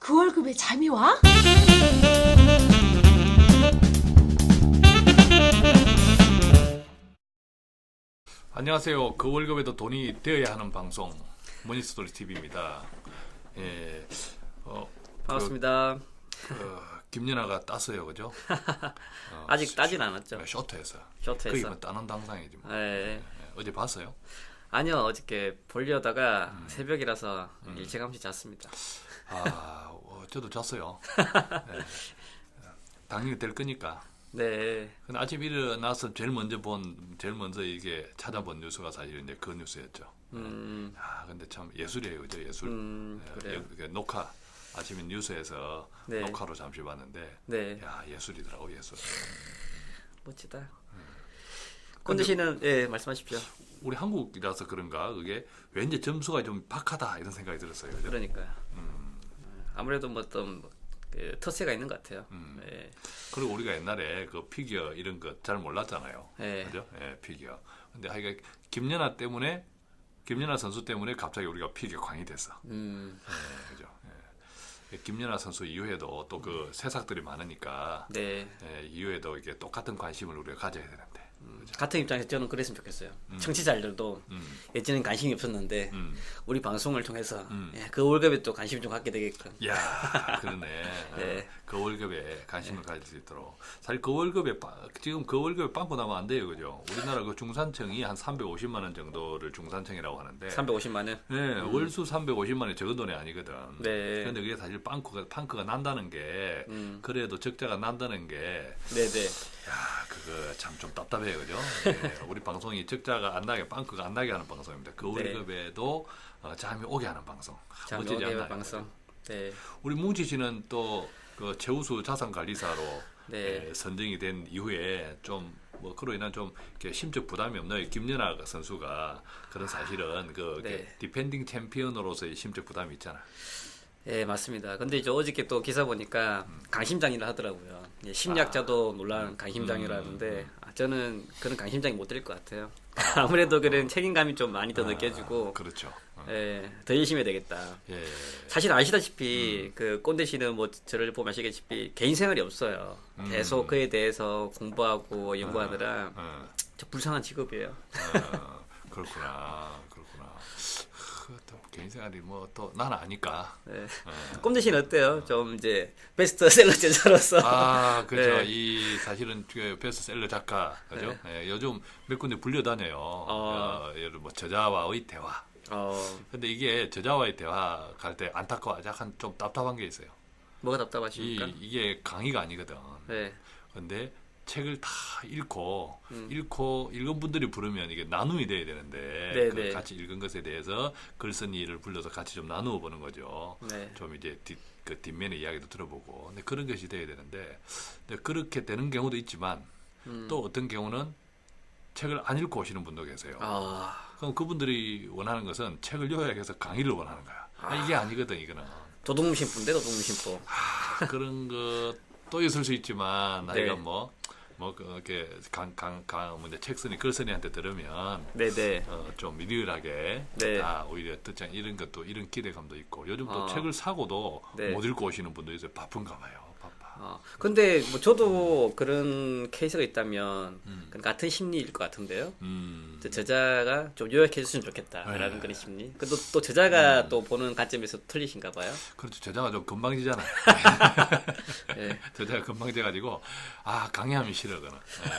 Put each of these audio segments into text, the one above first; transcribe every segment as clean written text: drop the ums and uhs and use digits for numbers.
그 월급에 잠이 와? 안녕하세요. 그 월급에도 돈이 되어야 하는 방송 머니스토리 TV입니다. 예, 반갑습니다. 김연아가 땄어요, 그죠? 아직 따진 않았죠. 쇼트에서. 쇼트에서. 거의 뭐 따는 당상이지 뭐. 예. 어제 봤어요? 아니요, 어저께 보려다가 새벽이라서 일찌감치 잤습니다. 저도 잤어요. 예. 당연히 될 거니까. 네. 근데 아침 일어나서 제일 먼저 이게 찾아본 뉴스가 사실 이제 그 뉴스였죠. 근데 참 예술이에요, 그죠? 예술. 그래요. 녹화. 아침에 뉴스에서 네. 녹화로 잠시 봤는데, 네. 야, 예술이더라고, 예술. 멋지다. 꼰대 씨는 예, 말씀하십시오. 우리 한국이라서 그런가, 그게 왠지 점수가 좀 박하다 이런 생각이 들었어요. 그죠? 그러니까요. 아무래도 뭐 어떤 그特세가 있는 것 같아요. 예. 그리고 우리가 옛날에 그 피겨 이런 거 잘 몰랐잖아요. 네. 그죠? 예, 피겨. 근데 하여간 김연아 선수 때문에 갑자기 우리가 피겨 광이 됐어. 예, 그죠? 예. 김연아 선수 이후에도 또 그 새싹들이 많으니까 네. 예, 이후에도 이게 똑같은 관심을 우리가 가져야 되는데. 그죠? 같은 입장에서 저는 그랬으면 좋겠어요. 청취자들도 예전엔 관심이 없었는데 우리 방송을 통해서 예, 그 월급에 또 관심 좀 갖게 되게끔. 야, 그러네. 네. 그 월급에 관심을 가질 수 있도록. 사실 그 월급에 지금 그 월급에 빵꾸 나면 안 돼요, 그죠? 우리나라 그 중산층이 한 350만 원 정도를 중산층이라고 하는데. 350만 원. 네, 월수 350만 원이 적은 돈이 아니거든. 네. 그런데 그게 사실 펑크가 난다는 게 그래도 적자가 난다는 게. 네네. 야, 그거 참 좀 답답해요, 그죠? 예, 우리 방송이 적자가 안 나게, 빵크가 안 나게 하는 방송입니다. 그 네. 월급에도 잠이 오게 하는 방송. 잠이 멋지지 오게 않나요? 방송. 네. 우리 뭉치 씨는 또 그 최우수 자산관리사로 네. 선정이 된 이후에 좀 뭐 그로 인한 좀 이렇게 심적 부담이 없나요? 김연아 선수가 그런 사실은 그 네. 디펜딩 챔피언으로서의 심적 부담이 있잖아. 예, 맞습니다. 근데 이제 어저께 또 기사 보니까 강심장이라 하더라고요. 예, 심리학자도 놀란 강심장이라는데 저는 그런 강심장이 못 될 것 같아요. 아무래도 그런 책임감이 좀 많이 더 느껴지고 그렇죠. 예, 더 열심히 해야 되겠다. 예. 사실 아시다시피 그 꼰대 씨는 뭐 저를 보면 아시겠지만 개인 생활이 없어요. 계속 그에 대해서 공부하고 연구하느라 저 불쌍한 직업이에요. 그렇구나. 또 개인 생활이 뭐 또 난 아니까. 네. 꼰대 씨는 어때요? 좀 이제 베스트셀러 제자로서. 그죠. 네. 이 사실은 그 베스트셀러 작가, 그죠? 예, 요즘 몇 군데 불려다녀요. 예를 뭐 저자와의 대화. 근데 이게 저자와의 대화 갈 때 안타까워, 약간 좀 답답한 게 있어요. 뭐가 답답하십니까? 이게 강의가 아니거든. 네. 근데 책을 다 읽은 분들이 부르면 이게 나눔이 돼야 되는데 네, 그 네. 같이 읽은 것에 대해서 글쓴이를 불러서 같이 좀 나누어 보는 거죠. 네. 좀 이제 그 뒷면의 이야기도 들어보고. 근데 그런 것이 돼야 되는데 근데 그렇게 되는 경우도 있지만 또 어떤 경우는 책을 안 읽고 오시는 분도 계세요. 그럼 그분들이 원하는 것은 책을 요약해서 강의를 원하는 거야. 이게 아니거든, 이거는. 도둑놈 신부인데 도둑놈 신부. 그런 것도 있을 수 있지만 네. 나이가 이렇게 이제 책 쓰니 글쓴이한테 들으면 네네. 좀 리얼하게 네. 다 오히려 듣지 않 이런 것도 이런 기대감도 있고 요즘 또 어. 책을 사고도 네. 못 읽고 오시는 분도 있어요. 바쁜가 봐요. 바빠. 근데 뭐 저도 그런 케이스가 있다면 그런 같은 심리일 것 같은데요. 저자가 좀 요약해 줬으면 좋겠다라는 네. 그런 심리. 또 저자가 또 보는 관점에서 틀리신가 봐요. 그렇죠. 저자가 좀 금방지잖아요. 네. 저자가 금방져가지고 강의하면 싫어 그는.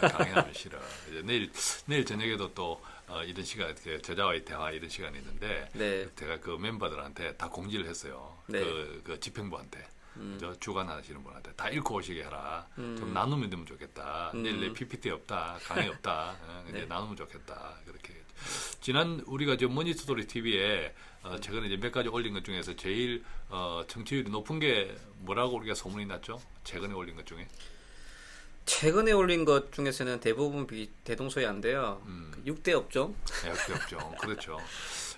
강의하면 싫어. 이제 내일 저녁에도 또 이런 시간, 저자와의 대화 이런 시간이 있는데 네. 제가 그 멤버들한테 다 공지를 했어요. 네. 그 집행부한테. 저 주관하시는 분한테 다 읽고 오시게 해라. 좀 나누면 되면 좋겠다. 내일 내 PPT 없다, 강의 없다. 이제 네. 나누면 좋겠다. 그렇게. 지난 우리가 저 머니스토리 TV에 최근에 이제 몇 가지 올린 것 중에서 제일 청취율이 높은 게 뭐라고 우리가 소문이 났죠? 최근에 올린 것 중에. 최근에 올린 것 중에서는 대부분 대동소이한데요. 6대 업종. 네, 없죠. 그렇죠.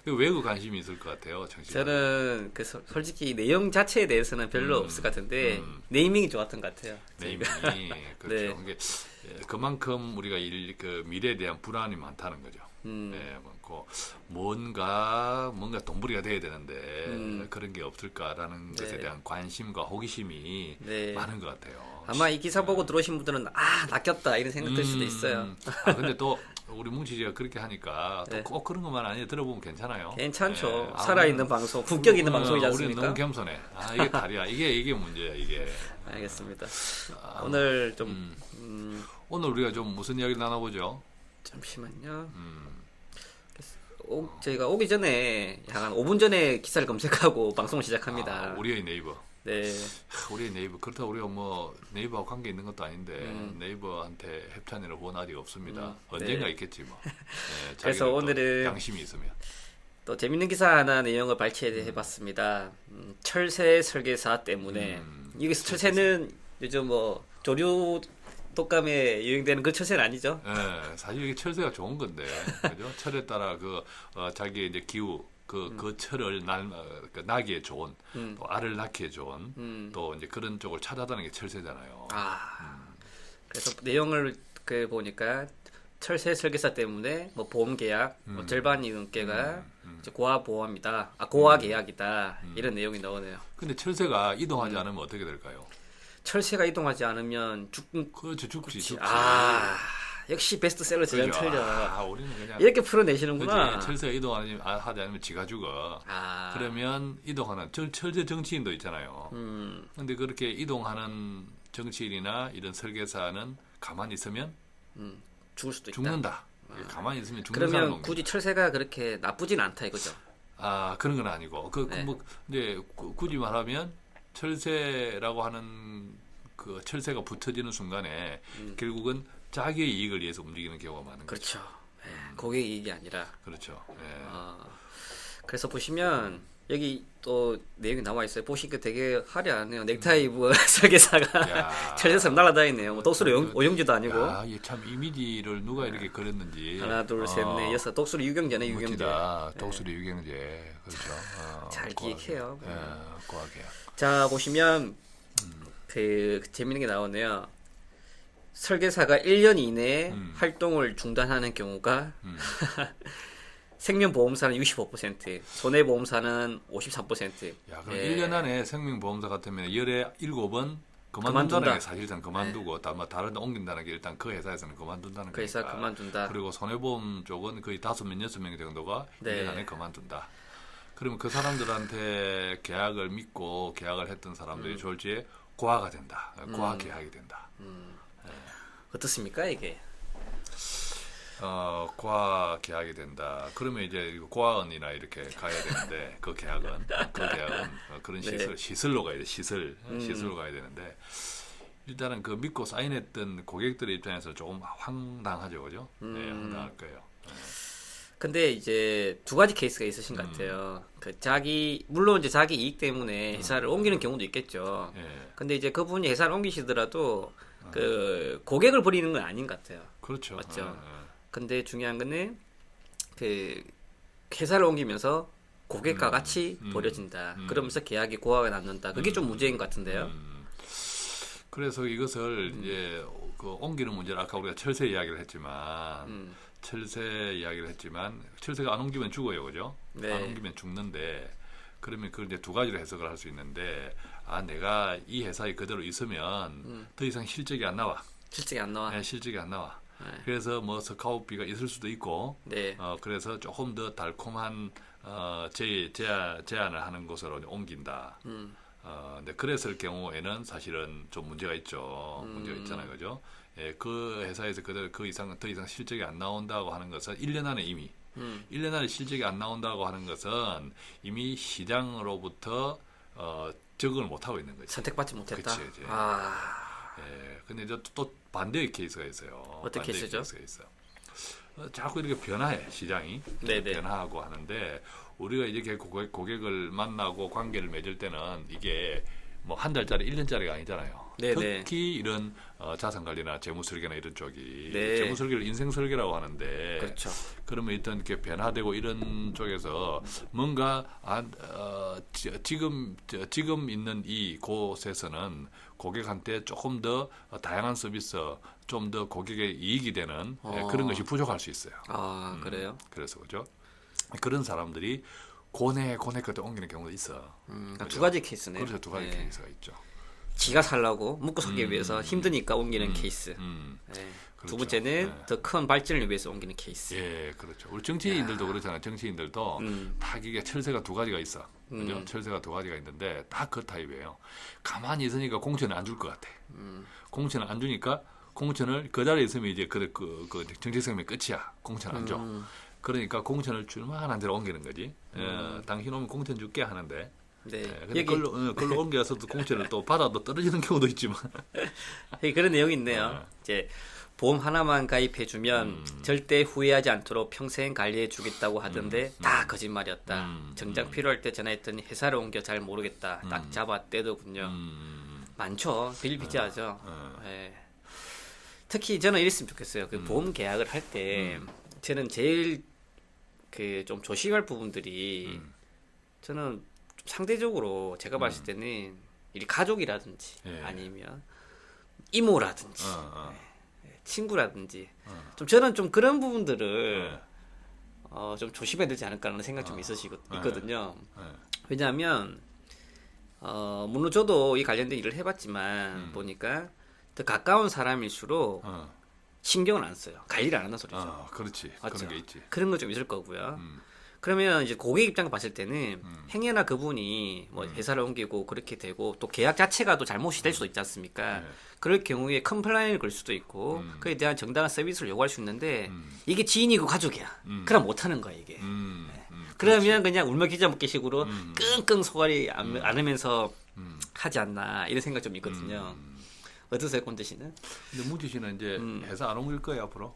왜 그 관심이 있을 것 같아요, 청취자? 저는 솔직히 내용 자체에 대해서는 별로 없을 것 같은데 네이밍이 좋았던 것 같아요. 네이밍이 그렇죠. 네. 이게 그만큼 우리가 그 미래에 대한 불안이 많다는 거죠. 예, 많고 뭔가 돈벌이가 돼야 되는데 그런 게 없을까라는 것에 대한 관심과 호기심이 많은 것 같아요. 아마 이 기사 보고 들어오신 분들은 낚였다 이런 생각 들 수도 있어요. 근데 또 우리 뭉치지가 그렇게 하니까 또 꼭 그런 것만 아니에요. 들어보면 괜찮아요. 괜찮죠. 살아있는 방송, 품격 있는 방송이지 않습니까? 우리는 너무 겸손해. 이게 다리야. 이게 문제야. 이게. 알겠습니다. 오늘 좀 오늘 우리가 좀 무슨 이야기를 나눠보죠? 잠시만요. 저희가 오기 전에 한 5분 전에 기사를 검색하고 방송을 시작합니다. 우리의 네이버. 네. 우리의 네이버. 그렇다고 우리가 뭐 네이버하고 관계 있는 것도 아닌데 네이버한테 협찬이나 후원 아직 없습니다. 언젠가 있겠지 뭐. 네, 그래서 오늘은 양심이 있으면. 또 재밌는 기사 하나 내용을 발췌해봤습니다. 철새 설계사 때문에 이게 철새는 요즘 뭐 조류 독감에 유행되는 그 철새는 아니죠? 네, 사실 이게 철새가 좋은 건데, 그죠? 철에 따라 자기 이제 기후, 그 철을 나기에 좋은, 또 알을 낳기에 좋은, 또 이제 그런 쪽을 찾아다니는 게 철새잖아요. 그래서 내용을 보니까 철새 설계사 때문에 뭐 보험 계약, 뭐 절반 이윤계가 고아 보험이다, 고아 계약이다 이런 내용이 나오네요. 근데 철새가 이동하지 않으면 어떻게 될까요? 철새가 이동하지 않으면 죽지. 역시 베스트셀러 제전 틀려. 우리는 그냥 이렇게 풀어내시는구나. 그치? 철새가 이동하지 않으면 지가 죽어. 그러면 이동하는 철새 정치인도 있잖아요. 근데 그렇게 이동하는 정치인이나 이런 설계사는 가만히 있으면 죽을 수도 있다. 죽는다. 가만히 있으면 죽는 그러면 사람 굳이 철새가 그렇게 나쁘진 않다 이거죠. 그런 건 아니고 뭐 이제 굳이 말하면 철새라고 하는 그 철새가 붙어지는 순간에 결국은 자기의 이익을 위해서 움직이는 경우가 많은 거죠. 그렇죠. 고객 이익이 아니라. 그렇죠. 그래서 보시면 여기 또 내용이 나와 있어요. 보시니까 되게 화려하네요. 넥타이 입은 설계사가 철새처럼 날아다니네요. 뭐 독수리 오용지도 아니고. 이게 참 이미지를 누가 이렇게 그렸는지. 하나, 둘, 셋, 넷, 여섯. 독수리 유경제네, 유경제. 독수리 유경제. 그렇죠. 잘 기억해요. 고하게. 자, 보시면 재밌는 게 나오네요. 설계사가 1년 이내에 활동을 중단하는 경우가 생명보험사는 65%, 손해보험사는 53%. 그럼 1년 안에 생명보험사 같으면 열에 7번 그만둔다는 게 사실상 그만두고 다른 데 옮긴다는 게 일단 그 회사에서는 그만둔다는 거니까. 그 회사 그만둔다. 그리고 손해보험 쪽은 거의 5명, 6명 정도가 1년 안에 그만둔다. 그러면 그 사람들한테 계약을 믿고 계약을 했던 사람들이 졸지에 고아가 된다. 고아 계약이 된다. 어떻습니까 이게? 고아 계약이 된다. 그러면 이제 고아원이나 이렇게 가야 되는데 그 계약은 그런 시설로 가야 돼. 시설로 가야 되는데 일단은 그 믿고 사인했던 고객들의 입장에서 조금 황당하죠, 그죠? 네, 황당할 거예요. 근데 이제 두 가지 케이스가 있으신 것 같아요. 물론 이제 자기 이익 때문에 회사를 옮기는 경우도 있겠죠. 근데 이제 그분이 회사를 옮기시더라도 고객을 버리는 건 아닌 것 같아요. 그렇죠. 맞죠. 근데 중요한 거는 회사를 옮기면서 고객과 같이 버려진다. 그러면서 계약이 고하게 남는다. 그게 좀 문제인 것 같은데요. 그래서 이것을 이제 옮기는 문제를 아까 우리가 철새 이야기를 했지만 철새가 안 옮기면 죽어요, 그죠? 네. 안 옮기면 죽는데 그러면 그걸 이제 두 가지로 해석을 할 수 있는데 내가 이 회사에 그대로 있으면 더 이상 실적이 안 나와. 실적이 안 나와. 네, 실적이 안 나와. 그래서 뭐 스카웃비가 있을 수도 있고, 그래서 조금 더 달콤한 제안을 하는 곳으로 옮긴다. 근데 그랬을 경우에는 사실은 좀 문제가 있죠. 문제가 있잖아요, 그죠? 그 회사에서 그대로 더 이상 실적이 안 나온다고 하는 것은 1년 안에 이미 1년 안에 실적이 안 나온다고 하는 것은 이미 시장으로부터 적응을 못 하고 있는 거죠. 선택받지 못했다. 그치, 근데 이제 또 반대의 케이스가 있어요. 어떤 케이스죠? 자꾸 이렇게 변화해 시장이. 변화하고 하는데 우리가 이렇게 고객을 만나고 관계를 맺을 때는 이게 뭐 한 달짜리 1년짜리가 아니잖아요. 네네. 특히 이런 자산 관리나 재무 설계나 이런 쪽이 네. 재무 설계를 인생 설계라고 하는데 그렇죠. 그러면 일단 이렇게 변화되고 이런 쪽에서 뭔가 지금 있는 이 곳에서는 고객한테 조금 더 다양한 서비스, 좀 더 고객의 이익이 되는 그런 것이 부족할 수 있어요. 아 그래요? 그래서 그죠? 그런 사람들이 고뇌 끝에 옮기는 경우도 있어. 그러니까 두 가지 케이스네요. 그렇죠, 두 가지 케이스가 있죠. 지가 살라고 먹고 살기 위해서 힘드니까 옮기는 케이스. 네. 그렇죠. 두 번째는 네. 더 큰 발전을 위해서 옮기는 케이스. 예, 그렇죠. 우리 정치인들도 그렇잖아요. 정치인들도 딱 이게 철새가 두 가지가 있어. 그죠? 철새가 두 가지가 있는데 딱 그 타입이에요. 가만히 있으니까 공천을 안 줄 것 같아. 공천을 안 주니까 공천을 그 자리에 있으면 이제 그 정치 생명이 끝이야. 공천 안 줘. 그러니까 공천을 줄 만한 데로 옮기는 거지. 당신 오면 공천 줄게 하는데. 네. 근데 그걸로 옮겨서도 공천을 또 받아도 떨어지는 경우도 있지만. 그런 내용이 있네요. 이제 보험 하나만 가입해주면 절대 후회하지 않도록 평생 관리해주겠다고 하던데 다 거짓말이었다. 정작 필요할 때 전화했더니 회사를 옮겨 잘 모르겠다. 딱 잡아 떼더군요. 많죠. 빌비지하죠. 네. 특히 저는 이랬으면 좋겠어요. 그 보험 계약을 할 때 저는 제일 그 좀 조심할 부분들이 저는 좀 상대적으로 제가 봤을 때는 이 가족이라든지 아니면 이모라든지 친구라든지 좀 저는 좀 그런 부분들을 좀 조심해야 되지 않을까라는 생각 좀 있거든요. 왜냐하면 물론 저도 이 관련된 일을 해봤지만 보니까 더 가까운 사람일수록 신경을 안 써요. 관리를 안 하는 소리죠. 그렇지. 맞죠? 그런 게 있지. 그런 거 좀 있을 거고요. 그러면 이제 고객 입장 봤을 때는 행여나 그분이 뭐 회사를 옮기고 그렇게 되고 또 계약 자체가 또 잘못이 될 수도 있지 않습니까? 그럴 경우에 컴플라인을 걸 수도 있고 그에 대한 정당한 서비스를 요구할 수 있는데 이게 지인이고 가족이야. 그럼 못 하는 거야 이게. 그러면 그냥 울며 기자 먹기식으로 끙끙 소갈이 안으면서 하지 않나 이런 생각 좀 있거든요. 어떠세요, 권재 씨는? 근데 뭉치 씨는 이제 회사 안 옮길 거예요 앞으로?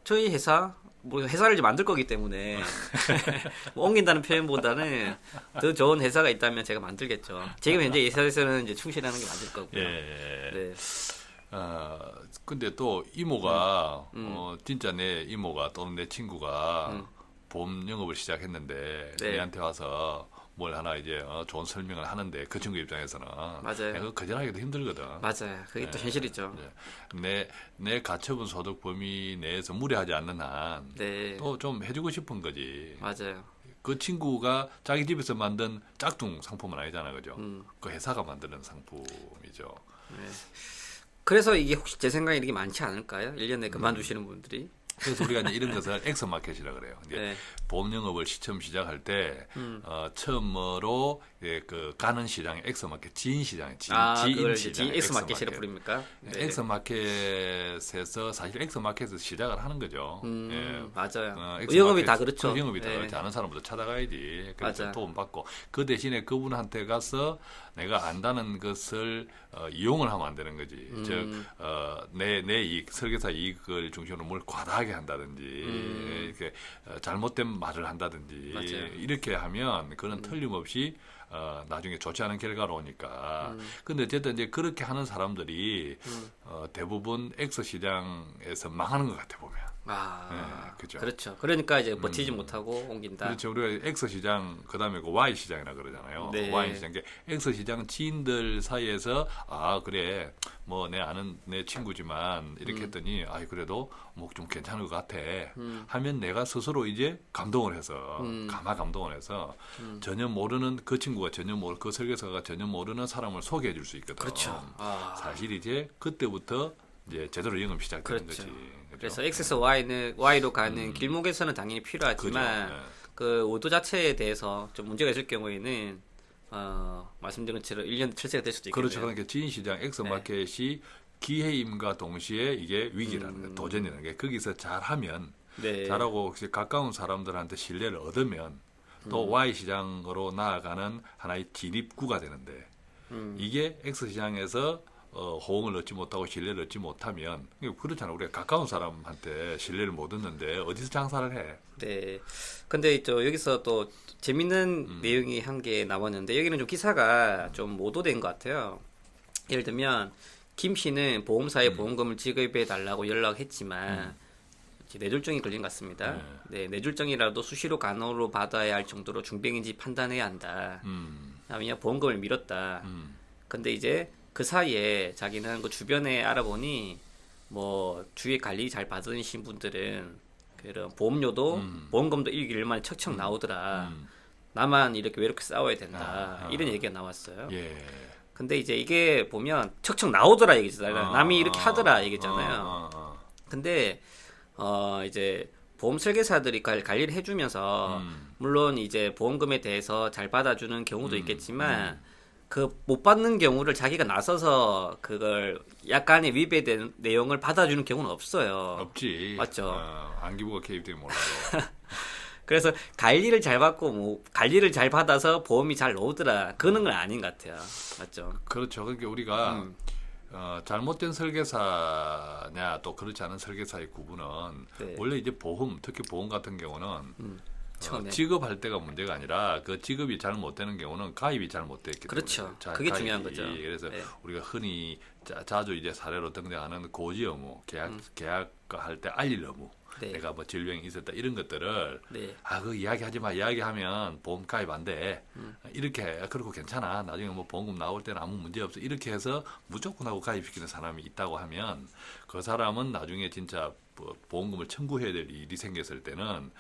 저희 회사 뭐 회사를 이제 만들 거기 때문에 뭐 옮긴다는 표현보다는 더 좋은 회사가 있다면 제가 만들겠죠. 지금 현재 이 회사에서는 이제 충실하는 게 맞을 거고요. 네. 근데 또 이모가 진짜 내 이모가 또는 내 친구가 보험 영업을 시작했는데 내한테 와서 뭘 하나 이제 좋은 설명을 하는데 그 친구 입장에서는 맞아요. 거절하기도 힘들거든. 맞아요. 그게 또 현실이죠. 내 가처분 소득 범위 내에서 무리하지 않는 한 또 좀 해주고 싶은 거지. 맞아요. 그 친구가 자기 집에서 만든 짝퉁 상품은 아니잖아, 그죠? 그 회사가 만드는 상품이죠. 그래서 이게 혹시 제 생각에 이렇게 많지 않을까요? 1년에 그만두시는 분들이. 그래서 우리가 이제 이런 것을 엑스마켓이라 그래요. 이제 보험 영업을 처음 시작할 때 처음으로 그 가는 시장이 엑스마켓 지인 시장, 지인 시장, 엑스마켓이라 부릅니까? 엑스마켓에서 사실 엑스마켓에서 시작을 하는 거죠. 맞아요. 영업이 다 그렇죠. 영업이 다 그렇지. 아는 사람부터 찾아가야지. 그래서 도움 받고 그 대신에 그분한테 가서 내가 안다는 것을 이용을 하면 안 되는 거지. 즉 내 이익, 설계사 이익을 중심으로 뭘 과다하게 한다든지 이렇게 잘못된 말을 한다든지 이렇게 하면 그는 틀림없이 나중에 좋지 않은 결과로 오니까. 근데 어쨌든 이제 그렇게 하는 사람들이 대부분 엑스 시장에서 망하는 것 같아 보면. 그죠. 그렇죠. 그러니까 이제 버티지 못하고 옮긴다. 그렇죠. 우리가 X 시장 그다음에 그 Y 시장이라 그러잖아요. Y 시장. X 시장 지인들 사이에서 그래 뭐 내 아는 내 친구지만 이렇게 했더니 그래도 뭐 좀 괜찮은 것 같아. 하면 내가 스스로 이제 감동을 해서 감동을 해서 전혀 모르는 그 친구가 그 설계사가 전혀 모르는 사람을 소개해 줄 수 있거든. 그렇죠. 사실 이제 그때부터 이제 제대로 영업 시작되는 거지. 그래서 X에서 Y로 가는 길목에서는 당연히 필요하지만 그 오도 자체에 대해서 좀 문제가 있을 경우에는 말씀드린 것처럼 1년 철새가 될 수도 있겠네요. 그렇죠. 그러니까 지인시장 엑스마켓이 기회임과 동시에 이게 위기라는 거, 도전이라는 게 거기서 잘하면 잘하고 혹시 가까운 사람들한테 신뢰를 얻으면 또 Y시장으로 나아가는 하나의 진입구가 되는데 이게 X시장에서 호응을 얻지 못하고 신뢰를 얻지 못하면 그렇잖아. 우리가 가까운 사람한테 신뢰를 못 얻는데 어디서 장사를 해? 네. 근데 여기서 또 재밌는 내용이 한 개 나왔는데 여기는 좀 기사가 좀 오도된 것 같아요. 예를 들면 김 씨는 보험사에 보험금을 지급해 달라고 연락했지만 뇌졸중이 걸린 것 같습니다. 네, 뇌졸중이라도 수시로 간호로 받아야 할 정도로 중병인지 판단해야 한다. 그다음에 보험금을 미뤘다. 근데 이제 그 사이에 자기는 그 주변에 알아보니 뭐 주위 관리 잘 받으신 분들은 그런 보험료도 보험금도 1개월 만에 척척 나오더라. 나만 이렇게 외롭게 싸워야 된다. 이런 얘기가 나왔어요. 예. 근데 이제 이게 보면 척척 나오더라 얘기잖아요. 남이 이렇게 하더라 얘기잖아요. 근데 이제 보험 설계사들이 관리를 해주면서 물론 이제 보험금에 대해서 잘 받아주는 경우도 있겠지만 그 못 받는 경우를 자기가 나서서 그걸 약간의 위배된 내용을 받아주는 경우는 없어요. 없지. 맞죠. 안기부가 개입되면 몰라도. 그래서 관리를 잘 받고 뭐 관리를 잘 받아서 보험이 잘 나오더라 그런 건 아닌 것 같아요. 맞죠. 그렇죠. 그러니까 우리가 잘못된 설계사냐 또 그렇지 않은 설계사의 구분은 네. 원래 이제 보험, 특히 보험 같은 경우는 처음에. 지급할 때가 문제가 아니라 그 지급이 잘못되는 경우는 가입이 잘못됐기 때문에 그렇죠. 그게 중요한 거죠. 그래서 네. 우리가 흔히 자주 이제 사례로 등장하는 고지 의무, 계약할 때 알릴 의무. 네. 내가 뭐 질병이 있었다 이런 것들을 네. 그 이야기하지 마. 이야기하면 보험 가입 안 돼. 이렇게 그렇고 괜찮아. 나중에 뭐 보험금 나올 때는 아무 문제 없어. 이렇게 해서 무조건 하고 가입시키는 사람이 있다고 하면 그 사람은 나중에 진짜 보험금을 청구해야 될 일이 생겼을 때는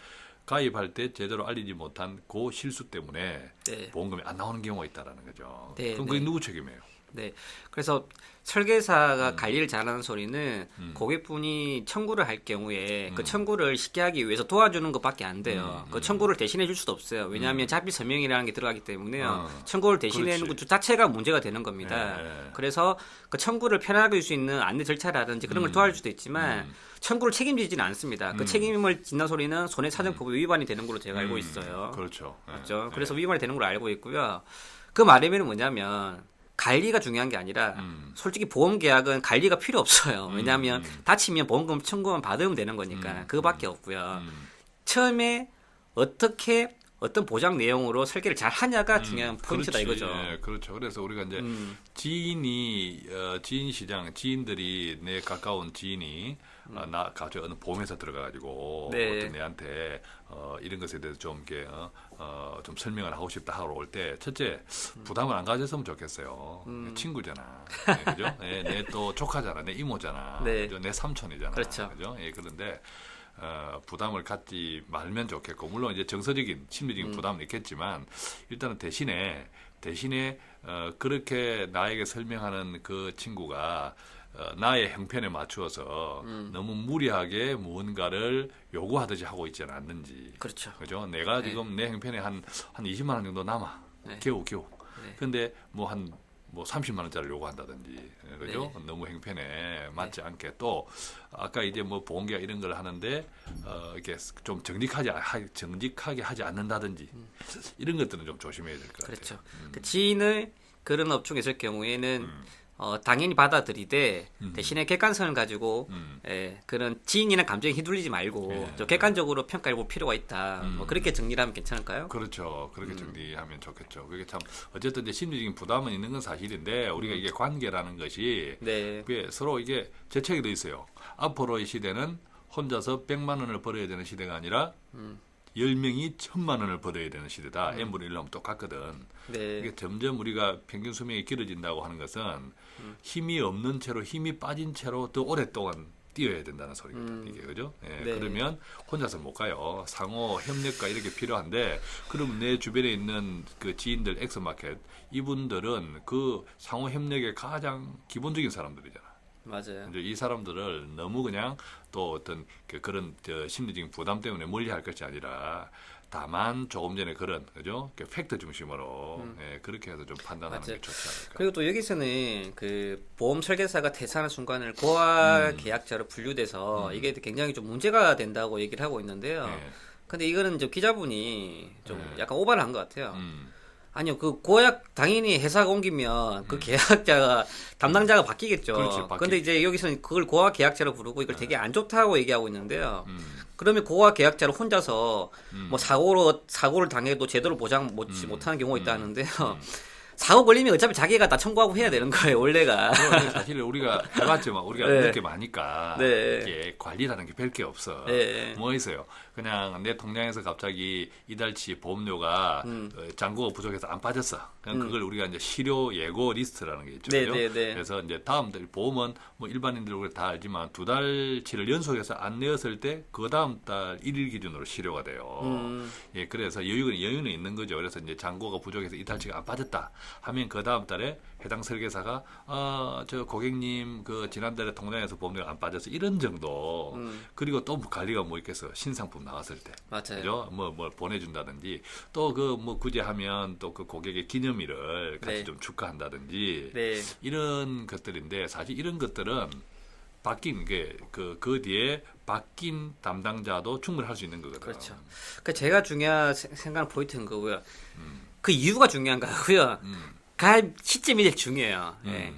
가입할 때 제대로 알리지 못한 그 실수 때문에 네. 보험금이 안 나오는 경우가 있다라는 거죠. 네, 그럼 그게 누구 책임이에요? 네. 그래서 설계사가 관리를 잘하는 소리는 고객분이 청구를 할 경우에 그 청구를 쉽게 하기 위해서 도와주는 것밖에 안 돼요. 그 청구를 대신해 줄 수도 없어요. 왜냐하면 자비 서명이라는 게 들어가기 때문에요. 청구를 대신하는 것 자체가 문제가 되는 겁니다. 네. 그래서 그 청구를 편하게 할 수 있는 안내 절차라든지 그런 걸 도와줄 수도 있지만 청구를 책임지지는 않습니다. 그 책임을 진단 소리는 손해사정법 위반이 되는 걸로 제가 알고 있어요. 그렇죠. 맞죠? 그래서 위반이 되는 걸로 알고 있고요. 그 말이면 뭐냐면 관리가 중요한 게 아니라 솔직히 보험 계약은 관리가 필요 없어요. 왜냐하면 다치면 보험금 청구만 받으면 되는 거니까 그거밖에 없고요. 처음에 어떤 보장 내용으로 설계를 잘 하냐가 중요한 포인트다 그렇지. 이거죠. 예, 그렇죠. 그래서 우리가 이제 지인들이 내 가까운 지인이 나 갑자기 어느 보험회사 들어가가지고 네. 어떤 내한테 이런 것에 대해서 좀 이렇게 좀 설명을 하고 싶다 하러 올 때 첫째 부담을 안 가졌으면 좋겠어요. 친구잖아, 네, 그죠? 내 또 조카잖아, 내 이모잖아, 네. 그죠? 내 삼촌이잖아, 그렇죠. 그죠? 예, 그런데 부담을 갖지 말면 좋겠고 물론 이제 정서적인 심리적인 부담은 있겠지만 일단은 대신에 그렇게 나에게 설명하는 그 친구가 나의 형편에 맞추어서 너무 무리하게 무언가를 요구하듯이 하고 있지는 않는지. 그렇죠. 그죠? 내가 네. 지금 내 형편에 한 20만 원 정도 남아. 네. 겨우. 네. 근데 뭐 30만 원짜리 요구한다든지. 그죠? 네. 너무 형편에 맞지 않게 또 아까 이제 뭐 보험계약 이런 걸 하는데 이렇게 좀 정직하게 하지 않는다든지 이런 것들은 좀 조심해야 될 것 같아요. 그렇죠. 그 지인을 그런 업종에 있을 경우에는 당연히 받아들이되 대신에 객관성을 가지고 그런 지인이나 감정에 휘둘리지 말고 예. 좀 객관적으로 평가해 볼 필요가 있다. 뭐 그렇게 정리를 하면 괜찮을까요? 그렇죠. 그렇게 정리하면 좋겠죠. 그게 참 어쨌든 이제 심리적인 부담은 있는 건 사실인데 우리가 이게 관계라는 것이 네. 그게 서로 이게 재책이 돼 있어요. 앞으로의 시대는 혼자서 100만 원을 벌어야 되는 시대가 아니라 10명이 1000만 원을 벌어야 되는 시대다. n분의 1로 하면 똑같거든. 네. 이게 점점 우리가 평균 수명이 길어진다고 하는 것은 힘이 없는 채로 힘이 빠진 채로 더 오랫동안 뛰어야 된다는 소리거든. 이게 그죠? 예, 네. 그러면 혼자서 못 가요. 상호 협력과 이렇게 필요한데 그럼 내 주변에 있는 그 지인들 엑스마켓 이분들은 그 상호 협력의 가장 기본적인 사람들이잖아. 맞아요. 이제 이 사람들을 너무 그냥 또 어떤 그런 심리적인 부담 때문에 멀리할 것이 아니라 다만 조금 전에 그런 그죠 팩트 중심으로 예, 그렇게 해서 좀 판단하는 맞아요. 게 좋지 않을까. 그리고 또 여기서는 그 보험 설계사가 퇴사하는 순간을 고아 계약자로 분류돼서 이게 굉장히 좀 문제가 된다고 얘기를 하고 있는데요. 예. 근데 이거는 좀 기자분이 좀 약간 오바를 한 것 같아요. 아니요, 그 고약 당연히 회사가 옮기면 그 계약자가 담당자가 바뀌겠죠. 그렇지, 근데 이제 여기서는 그걸 고학 계약자로 부르고 이걸 되게 안 좋다고 얘기하고 있는데요. 그러면 고학 계약자를 혼자서 뭐 사고를 당해도 제대로 보장 못하는 경우가 있다는데요. 사고 걸리면 어차피 자기가 다 청구하고 해야 되는 거예요, 원래가. 사실 우리가 해봤지만 우리가 네. 늦게 마니까 네. 이게 관리라는 게 별 게 없어. 네. 뭐 있어요? 그냥 내 통장에서 갑자기 이달치 보험료가 잔고가 부족해서 안 빠졌어. 그냥 그걸 우리가 이제 실효 예고 리스트라는 게 있죠. 네, 그죠? 네, 네. 그래서 이제 다음 달 보험은 뭐 일반인들 우리 다 알지만 2달치를 연속해서 안 내었을 때 그 다음 달 1일 기준으로 실효가 돼요. 예, 그래서 여유는 있는 거죠. 그래서 이제 잔고가 부족해서 이달치가 안 빠졌다 하면 그 다음 달에 해당 설계사가 저 고객님 그 지난달에 통장에서 보험료가 안 빠져서 이런 정도. 그리고 또 관리가 뭐 있겠어? 신상품 나왔을 때. 맞아요. 그죠? 뭐 보내준다든지 또 그 뭐 굳이 하면 또 그 고객의 기념일을 같이 네. 좀 축하한다든지 네. 이런 것들인데 사실 이런 것들은 바뀐 게 그 뒤에 바뀐 담당자도 충분히 할 수 있는 거거든요. 그렇죠. 그 제가 중요한 생각하는 포인트는 거고요. 그 이유가 중요한 거고요. 가입 시점이 제일 중요해요. 예.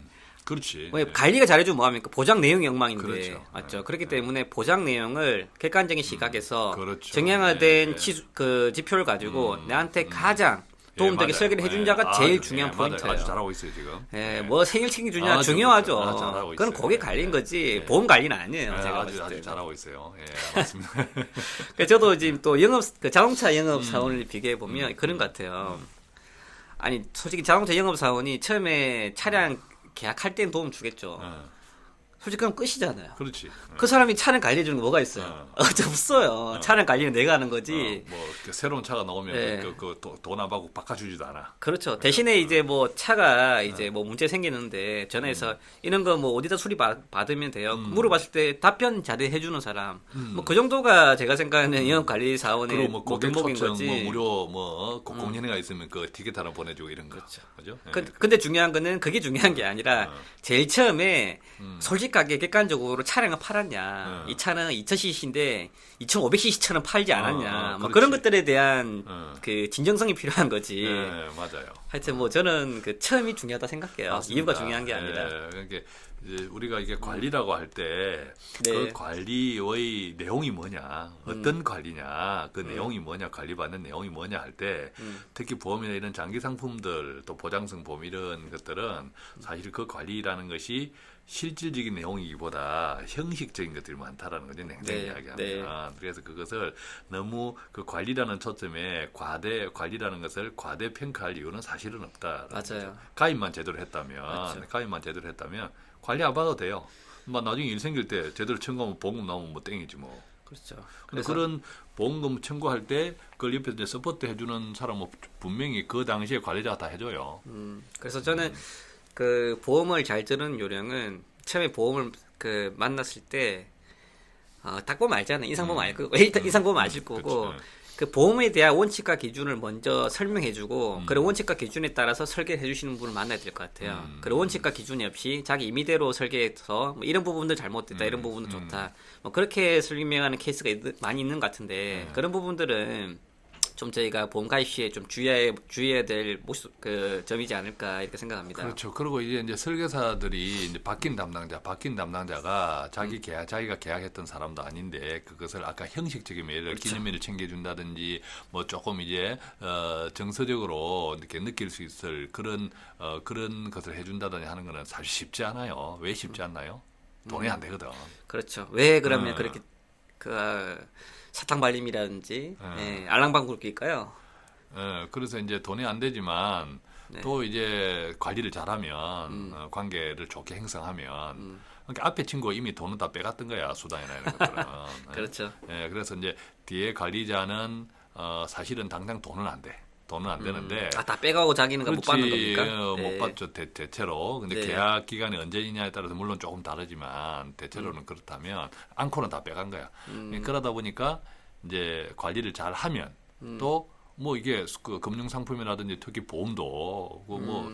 그렇지. 왜 관리가 잘해주면 뭐합니까? 보장 내용이 엉망인데. 그렇죠. 맞죠. 그렇기 때문에 보장 내용을 객관적인 시각에서 그렇죠. 정형화된 네. 그 지표를 가지고 내한테 가장 도움되게 설계를 해준 자가 제일 중요한 포인트예요. 맞아요. 아주 잘하고 있어요 지금. 예, 뭐 생일 챙겨주냐 아주 중요하죠. 그렇죠. 잘하고 그건 있어요. 고객 관리인 거지 네. 보험 관리는 아니에요. 네, 제가 아주 봤을 때. 잘하고 있어요. 예, 맞습니다. 그러니까 저도 지금 또 그 자동차 영업 사원을 비교해 보면 그런 것 같아요. 아니 솔직히 자동차 영업 사원이 처음에 차량 계약할 때는 도움 주겠죠. 솔직히 그럼 끝이잖아요. 그렇지. 그 사람이 차를 관리해 주는 거 뭐가 있어요? 없어요. 차를 관리는 내가 하는 거지. 뭐 새로운 차가 나오면 네. 돈 안 받고 바꿔주지도 않아. 그렇죠. 대신에 이제 뭐 차가 이제 뭐 문제 생기는데 전화해서 이런 거 뭐 어디다 수리 받으면 돼요. 물어봤을 때 답변 잘해 주는 사람. 뭐 그 정도가 제가 생각하는 영업 관리 사원의 그리고 뭐 고객 목인 초청 거지. 뭐 무료 뭐 공연회가 있으면 그 티켓 하나 보내주고 이런 거. 그렇죠. 그죠? 예. 근데 중요한 거는 그게 중요한 게 아니라 제일 처음에 솔직하게 객관적으로 차량을 팔았냐. 이 차는 2000cc인데 2500cc처럼 팔지 않았냐. 뭐 그렇지. 그런 것들에 대한 그 진정성이 필요한 거지. 네, 맞아요. 하여튼 뭐 저는 그 처음이 중요하다 생각해요. 맞습니다. 이유가 중요한 게 아니라. 그러니까 이제 우리가 이게 관리라고 할 때 그 네. 관리의 내용이 뭐냐, 어떤 관리냐, 그 내용이 뭐냐, 관리받는 내용이 뭐냐 할 때 특히 보험이나 이런 장기 상품들 또 보장성 보험 이런 것들은 사실 그 관리라는 것이 실질적인 내용이기보다 형식적인 것들이 많다라는 거죠. 냉정히 네, 이야기하면. 네. 그래서 그것을 너무 그 관리라는 초점에 관리라는 것을 과대 평가할 이유는 사실은 없다. 맞아요. 가입만 제대로 했다면 관리 안 받아도 돼요. 뭐 나중에 일 생길 때 제대로 청구하면 보험금 나오면 뭐 땡이지 뭐. 그렇죠. 근데 그런 보험금 청구할 때 그걸 옆에서 이제 서포트 해주는 사람은 분명히 그 당시에 관리자가 다 해줘요. 그래서 저는 그 보험을 잘 드는 요령은 처음에 보험을 그 만났을 때 딱 보면 알잖아요. 인상 보면 알 거고 일단 인상 보면 아실 거고 그치. 그 보험에 대한 원칙과 기준을 먼저 설명해주고 그런 원칙과 기준에 따라서 설계해 주시는 분을 만나야 될 것 같아요. 그런 원칙과 기준이 없이 자기 임의대로 설계해서 뭐 이런 부분도 잘못됐다, 이런 부분은 좋다. 뭐 그렇게 설명하는 케이스가 많이 있는 것 같은데 그런 부분들은 좀 저희가 보험 가입 시에 좀 주의해야 될 그 점이지 않을까 이렇게 생각합니다. 그렇죠. 그리고 이제 설계사들이 이제 바뀐 담당자가 자기가 계약했던 사람도 아닌데 그것을 아까 형식적인 예를 그렇죠. 기념일을 챙겨준다든지 뭐 조금 이제 정서적으로 이렇게 느낄 수 있을 그런 것을 해준다든지 하는 거는 사실 쉽지 않아요. 왜 쉽지 않나요? 돈이 안 되거든. 그렇죠. 왜 그러면 그렇게 사탕 발림이라든지 알랑방구를 낄까요? 그래서 이제 돈이 안 되지만 네. 또 이제 관리를 잘하면 관계를 좋게 형성하면 그러니까 앞에 친구가 이미 돈은 다 빼갔던 거야 수당이나 이런 것들은. 그렇죠. 그래서 이제 뒤에 관리자는 사실은 당장 돈은 안 돼. 돈은 안 되는데. 다 빼가고 자기는 못 받는 겁니까? 못 받죠 대체로. 근데 네. 계약 기간이 언제이냐에 따라서 물론 조금 다르지만 대체로는 그렇다면 안코는 다 빼간 거야. 그러다 보니까 이제 관리를 잘 하면 또 뭐 이게 그 금융 상품이라든지 특히 보험도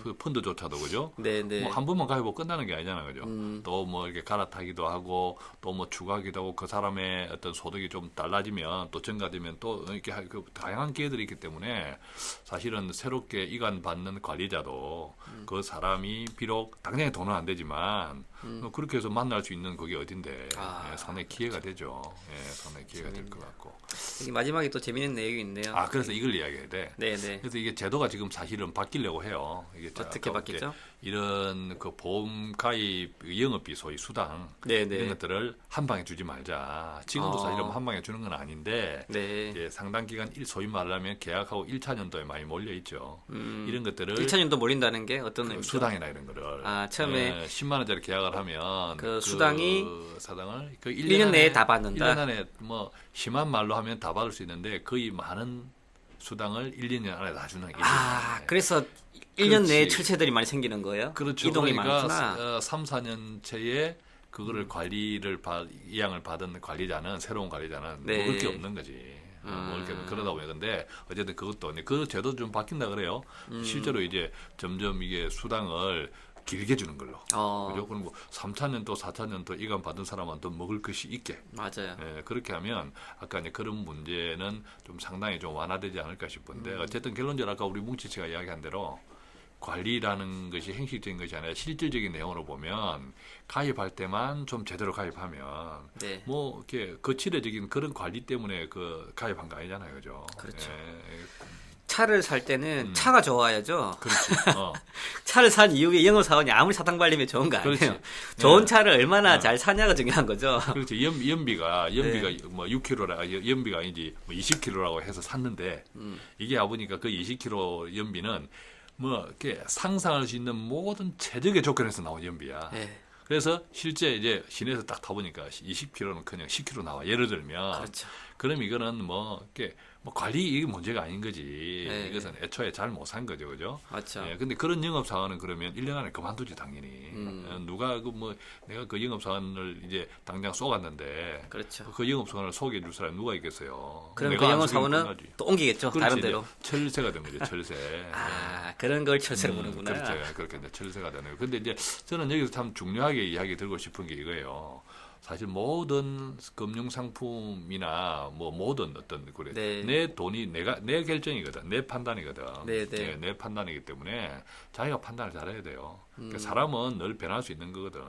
그 펀드조차도 그죠? 네네. 뭐 한 번만 가입하고 끝나는 게 아니잖아요, 그죠? 또 뭐 이렇게 갈아타기도 하고 또 뭐 추가하기도 하고 그 사람의 어떤 소득이 좀 달라지면 또 증가되면 또 이렇게 그 다양한 기회들이 있기 때문에 사실은 새롭게 이관받는 관리자도 그 사람이 비록 당장에 돈은 안 되지만 그렇게 해서 만날 수 있는 그게 어딘데 예, 상당히 기회가 되죠. 예, 상당히 기회가 될 것 같고. 여기 마지막에 또 재밌는 내용이 있네요. 아, 그래서 이걸 이야기해야 돼. 네네. 그래서 이게 제도가 지금 사실은 바뀌려고 해요. 이게 어떻게 바뀌죠? 이런 그 보험 가입 영업비 소위 수당 네네. 이런 것들을 한 방에 주지 말자. 지금도 사실은 한 방에 주는 건 아닌데 네. 이제 상당 기간 소위 말하면 계약하고 1차 년도에 많이 몰려 있죠. 이런 것들을 1차 년도 몰린다는 게 어떤 그 의미죠? 수당이나 이런 거를 처음에 예, 10만 원짜리 계약을 하면 그 수당이 사당을 그 1년 내에 다 받는다. 1년 안에 뭐 심한 말로 하면 다 받을 수 있는데 거의 많은 수당을 1, 2년 안에 다 주는 게 그래서 1년 내에 그렇지. 철새들이 많이 생기는 거예요? 그렇죠. 이동이 그러니까 많구나. 3, 4년 채에 그거를 이양을 받은 관리자는 새로운 관리자는 네. 먹을 게 없는 거지. 먹을 게 그러다 보니 근데 어쨌든 그것도 그 제도 좀 바뀐다 그래요. 실제로 이제 점점 이게 수당을 길게 주는 걸로. 그죠? 그럼 뭐 3차년 또 4차년 또 이관 받은 사람은 또 먹을 것이 있게. 맞아요. 예, 그렇게 하면 아까 이제 그런 문제는 좀 상당히 좀 완화되지 않을까 싶은데 어쨌든 결론적으로 아까 우리 뭉치 씨가 이야기한 대로 관리라는 것이 형식적인 것이 아니라 실질적인 내용으로 보면 가입할 때만 좀 제대로 가입하면 네. 뭐 이렇게 거칠어진 그런 관리 때문에 그 가입한 거 아니잖아요, 그죠? 그렇죠. 예, 차를 살 때는 차가 좋아야죠. 그렇지. 차를 산 이후에 영업사원이 아무리 사탕 발리면 좋은 거 아니에요. 그렇지. 좋은 차를 얼마나 잘 사냐가 중요한 거죠. 그렇지. 연비가 뭐 6km라 연비가 아니지 뭐 20km라고 해서 샀는데 이게 와보니까 그 20km 연비는 뭐 이렇게 상상할 수 있는 모든 최적의 조건에서 나온 연비야. 네. 그래서 실제 이제 시내에서 딱 타보니까 20km는 그냥 10km 나와. 예를 들면. 그렇죠. 그럼 이거는 뭐 이렇게 뭐 관리 이게 문제가 아닌 거지. 네. 이것은 애초에 잘 못 산 거죠, 그죠? 맞죠. 예, 근데 그런 영업 사원은 그러면 1년 안에 그만두지 당연히. 누가 그 뭐 내가 그 영업 사원을 이제 당장 쏘갔는데. 그렇죠. 그 영업 사원을 소개해 줄 사람이 누가 있겠어요? 그럼 그 영업 사원은 또 옮기겠죠. 그렇지, 다른 데로. 철새가 된 거죠, 철새. 그런 걸 철새로 보는구나. 그렇죠. 그렇게 이제 철새가 되는 거예요. 근데 이제 저는 여기서 참 중요하게 이야기 드리고 싶은 게 이거예요. 사실 모든 금융 상품이나 뭐 모든 어떤 그래 네. 내 돈이 내 결정이거든, 내 판단이거든. 네, 네. 예, 내 판단이기 때문에 자기가 판단을 잘해야 돼요. 그러니까 사람은 늘 변할 수 있는 거거든.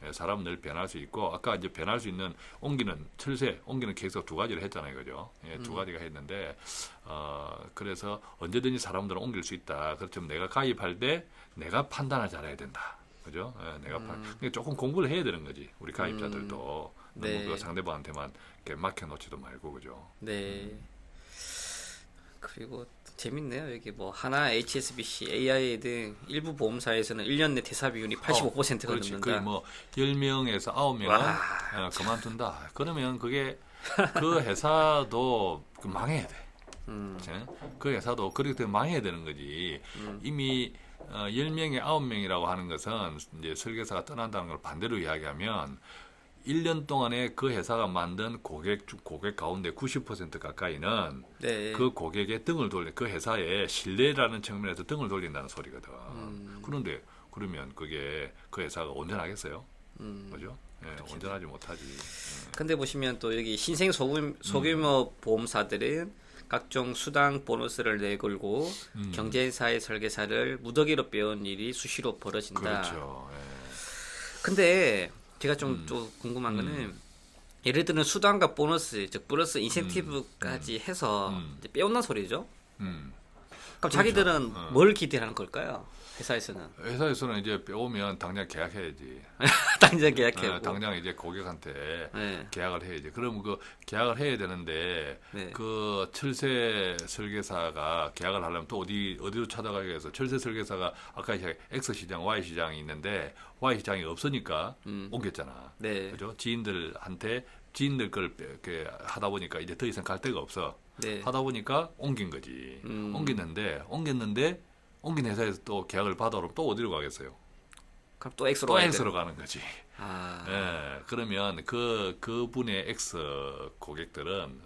예, 사람은 늘 변할 수 있고 아까 이제 변할 수 있는 옮기는 케이스가 두 가지를 했잖아요, 그죠? 예, 두 가지가 했는데 그래서 언제든지 사람들은 옮길 수 있다. 그렇지만 내가 가입할 때 내가 판단을 잘해야 된다. 그죠? 예, 그러니까 조금 공부를 해야 되는 거지. 우리 가입자들도 네. 너무 그 상대방한테만 이렇게 맡겨놓지도 말고 그죠? 네. 그리고 재밌네요. 여기 뭐 하나, HSBC, AIA 등 일부 보험사에서는 1년 내 퇴사 비율이 85%가 그렇지. 넘는다. 거의 뭐 10명에서 9명은 그만둔다. 그러면 그게 그 회사도 망해야 돼. 그 회사도 그렇게 망해야 되는 거지. 이미 10명에 9명이라고 하는 것은 이제 설계사가 떠난다는 걸 반대로 이야기하면 1년 동안에 그 회사가 만든 고객 가운데 90% 가까이는 네. 그 고객의 등을 그 회사의 신뢰라는 측면에서 등을 돌린다는 소리거든. 그런데 그러면 그게 그 회사가 온전하겠어요? 그죠? 예, 온전하지 못하지. 근데 보시면 또 여기 신생 소규모 보험사들은 각종 수당 보너스를 내걸고 경쟁사의 설계사를 무더기로 빼온 일이 수시로 벌어진다. 그렇죠. 예. 근데 제가 좀 궁금한 거는 예를 들면 수당과 보너스, 즉 플러스 인센티브까지 해서 이제 빼온다는 소리죠. 그럼 그렇죠. 자기들은 뭘 기대하는 걸까요? 회사에서는 회사에서는 이제 빼오면 당장 계약해야지. 당장 계약해요. 당장 이제 고객한테 네. 계약을 해야지. 그러면 그 계약을 해야 되는데 네. 그 철새 설계사가 계약을 하려면 또 어디로 찾아가야 해서 철새 설계사가 아까 X 시장, Y 시장이 있는데 Y 시장이 없으니까 옮겼잖아. 네. 그죠? 지인들 걸 이렇게 하다 보니까 이제 더 이상 갈 데가 없어. 네. 하다 보니까 옮긴 거지. 옮겼는데 옮긴 회사에서 또 계약을 받아오면 또 어디로 가겠어요? 그럼 또 X로 또 가야 X로 돼요? 가는 거지. 예, 그러면 그분의 X 고객들은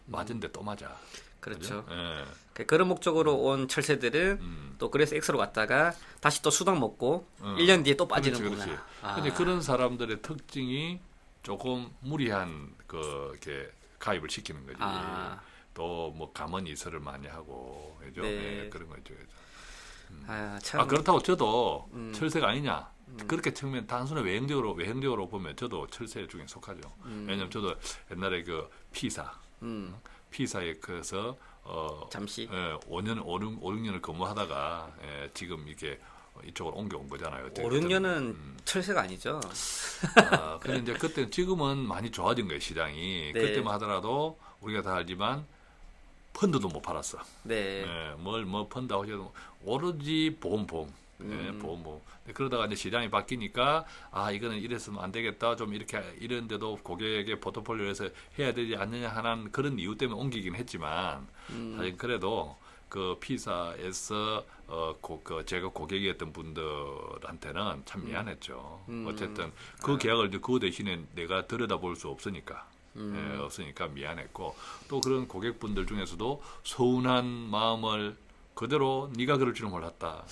맞은데 또 맞아. 그렇죠. 예. 그런 목적으로 온 철새들은 또 그래서 X로 갔다가 다시 또 수당 먹고 1년 뒤에 또 빠지는구나. 그렇지. 근데 그런 사람들의 특징이 조금 무리한 이렇게 가입을 시키는 거지. 또 뭐 가문 이설을 많이 하고 그죠? 네. 네, 그런 거죠. 참. 그렇다고 저도 철새가 아니냐? 그렇게 측면 단순히 외형적으로 보면 저도 철새 중에 속하죠. 왜냐면 저도 옛날에 그 피사에 그래서 잠시 5년 5, 6년을 근무하다가 지금 이게 이쪽으로 옮겨온 거잖아요. 5, 6년은 철새가 아니죠. 근데 이제 그때 지금은 많이 좋아진 거예요, 시장이. 네. 그때만 하더라도 우리가 다 알지만 펀드도 못 팔았어. 네. 뭐 펀드 하셔도 오로지 보험. 보험. 그러다가 이제 시장이 바뀌니까 이거는 이랬으면 안 되겠다. 좀 이렇게 이런데도 고객의 포트폴리오에서 해야 되지 않느냐 하는 그런 이유 때문에 옮기긴 했지만 사실 그래도 그 피사에서 제가 고객이었던 분들한테는 참 미안했죠. 어쨌든 그 계약을 그 대신에 내가 들여다볼 수 없으니까. 없으니까 미안했고 또 그런 고객분들 중에서도 서운한 마음을 그대로 네가 그럴 줄은 몰랐다.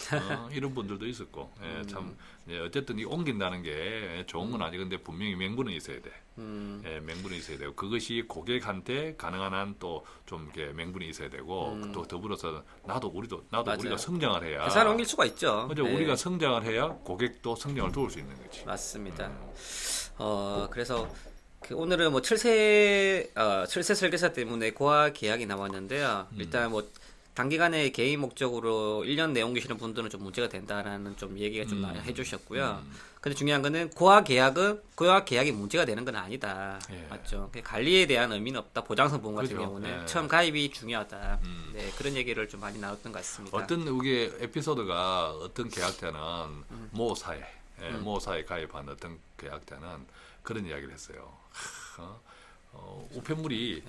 이런 분들도 있었고 참 어쨌든 이 옮긴다는 게 좋은 건 아니 근데 분명히 명분은 있어야 돼. 명분이 있어야 되고 그것이 고객한테 가능한 한 또 좀 이렇게 명분이 있어야 되고 또 더불어서 나도 우리가 성장을 해야 회사를 옮길 수가 있죠. 그죠? 우리가 성장을 해야 고객도 성장을 도울 수 있는 거지. 맞습니다. 그래서 오늘은 뭐 철새 설계사 때문에 고아 계약이 나왔는데요. 일단 뭐 단기간에 개인 목적으로 1년 내에 옮기시는 분들은 좀 문제가 된다라는 좀 얘기가 좀 해주셨고요. 근데 중요한 거는 고아 계약이 문제가 되는 건 아니다. 맞죠? 관리에 대한 의미는 없다. 보장성 보험 같은 경우는 처음 가입이 중요하다. 네, 그런 얘기를 좀 많이 나눴던 것 같습니다. 어떤 우리 에피소드가 어떤 계약자는 모사에 가입한 어떤 계약자는 그런 이야기를 했어요. 우편물이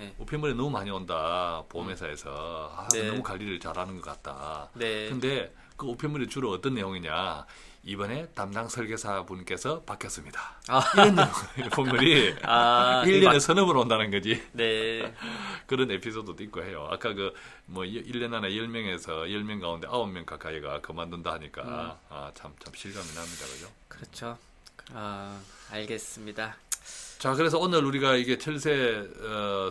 너무 많이 온다 보험회사에서 너무 관리를 잘하는 것 같다. 근데 그 우편물이 주로 어떤 내용이냐? 이번에 담당 설계사 분께서 바뀌었습니다. 이런 우편물이 1년에 서너 번 온다는 거지. 네. 그런 에피소드도 있고 해요. 아까 1년 안에 10명에서 10명 가운데 9명 가까이가 그만둔다 하니까 참 실감이 납니다. 그죠? 그렇죠. 알겠습니다. 자, 그래서 오늘 우리가 이게 철새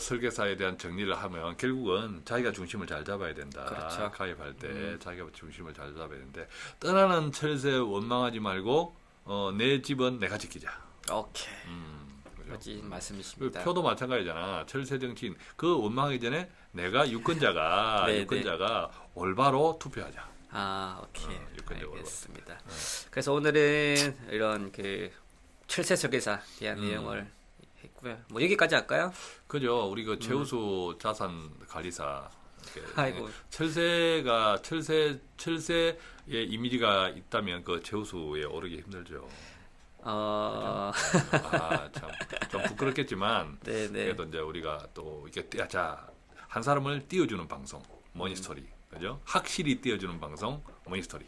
설계사에 대한 정리를 하면 결국은 자기가 중심을 잘 잡아야 된다. 그렇죠. 가입할 때 자기가 중심을 잘 잡아야 되는데 떠나는 철새 원망하지 말고 내 집은 내가 지키자. 오케이. 그죠? 멋진 말씀이십니다. 표도 마찬가지잖아. 철새 정치인 그 원망하기 전에 내가 유권자가 올바로 투표하자. 오케이. 유권자 알겠습니다. 그래서 오늘은 이런 철새 설계사에 대한 내용을 했고요. 뭐 여기까지 할까요? 그죠. 우리 최우수 자산 관리사. 아이고. 철새의 이미지가 있다면 그 최우수에 오르기 힘들죠. 참 좀 부끄럽겠지만 그래도 이제 우리가 또 이렇게 한 사람을 띄워주는 방송 머니스토리, 그죠? 확실히 띄워주는 방송 머니스토리.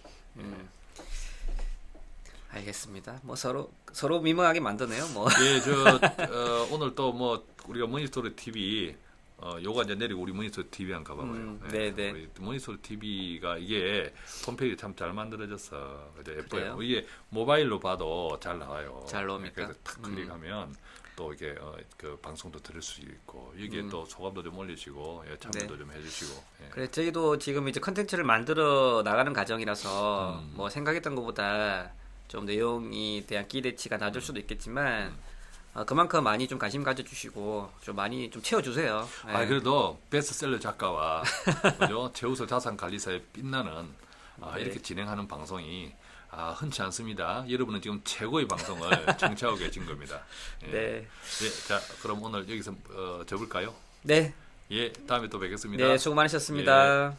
알겠습니다. 뭐 서로 민망하게 만드네요. 뭐. 오늘 또 뭐 우리가 머니스토리 TV 요거 이제 내리고 우리 머니스토리 TV 한번 가봐봐요. 네네. 우리 머니스토리 TV가 이게 홈페이지 참 잘 만들어졌어. 그죠? 예뻐요. 그래요? 이게 모바일로 봐도 잘 나와요. 잘 나옵니까? 그래서 탁 클릭하면 또 이게 그 방송도 들을 수 있고 여기에 또 소감도 좀 올리시고 참여도 좀 해주시고. 그래 저희도 지금 이제 컨텐츠를 만들어 나가는 과정이라서 뭐 생각했던 것보다 좀 내용이 대한 기대치가 낮을 수도 있겠지만 그만큼 많이 좀 관심 가져주시고 좀 많이 좀 채워주세요. 그래도 베스트셀러 작가와 그죠? 최우수 자산관리사의 빛나는 이렇게 진행하는 방송이 흔치 않습니다. 여러분은 지금 최고의 방송을 청취하고 계신 겁니다. 자, 그럼 오늘 여기서 접을까요? 네. 다음에 또 뵙겠습니다. 네, 수고 많으셨습니다.